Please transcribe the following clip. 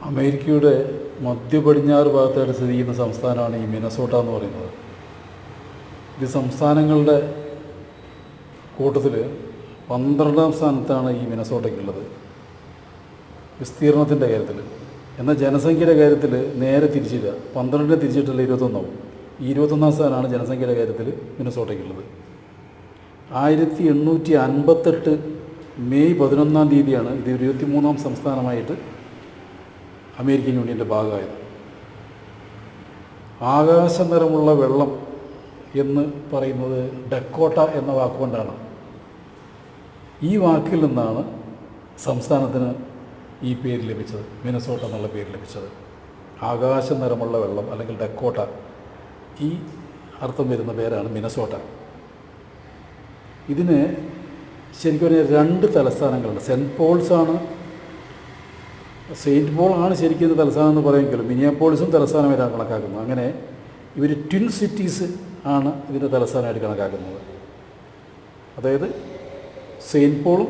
അമേരിക്കയുടെ മധ്യ പടിഞ്ഞാറ് ഭാഗത്തായിട്ട് സ്ഥിതി ചെയ്യുന്ന സംസ്ഥാനമാണ് ഈ മിനസോട്ട എന്ന് പറയുന്നത്. ഇത് സംസ്ഥാനങ്ങളുടെ കൂട്ടത്തിൽ 12ാം സ്ഥാനത്താണ് ഈ മിനസോട്ടയ്ക്കുള്ളത് വിസ്തീർണത്തിൻ്റെ കാര്യത്തിൽ. എന്നാൽ ജനസംഖ്യയുടെ കാര്യത്തിൽ നേരെ തിരിച്ചില്ല. 12നെ തിരിച്ചിട്ടുള്ള 21 ഈ 21ാം സ്ഥാനമാണ് ജനസംഖ്യയുടെ കാര്യത്തിൽ മിനസോട്ടയ്ക്കുള്ളത്. 1858 മെയ് 11-ാം തീയതിയാണ് ഇത് 23ാം സംസ്ഥാനമായിട്ട് അമേരിക്കൻ യൂണിയൻ്റെ ഭാഗമായത്. ആകാശ നിറമുള്ള വെള്ളം എന്ന് പറയുന്നത് ഡക്കോട്ട എന്ന വാക്കുകൊണ്ടാണ്. ഈ വാക്കിൽ നിന്നാണ് സംസ്ഥാനത്തിന് ഈ പേര് ലഭിച്ചത്, മിനസോട്ട എന്നുള്ള പേര് ലഭിച്ചത്. ആകാശ നിറമുള്ള വെള്ളം അല്ലെങ്കിൽ ഡക്കോട്ട, ഈ അർത്ഥം വരുന്ന പേരാണ് മിനസോട്ട. ഇതിന് ശരിക്കും പറഞ്ഞാൽ 2 തലസ്ഥാനങ്ങളുണ്ട്. സെയിൻറ്റ് പോൾ ആണ് ശരിക്കും തലസ്ഥാനം എന്ന് പറയുമെങ്കിലും മിനിയാപോളിസും തലസ്ഥാനമായിട്ടാണ് കണക്കാക്കുന്നത്. അങ്ങനെ ഇവർ ട്വിൻ സിറ്റീസ് ആണ് ഇതിൻ്റെ തലസ്ഥാനമായിട്ട് കണക്കാക്കുന്നത്. അതായത് സെയിൻറ്റ് പോളും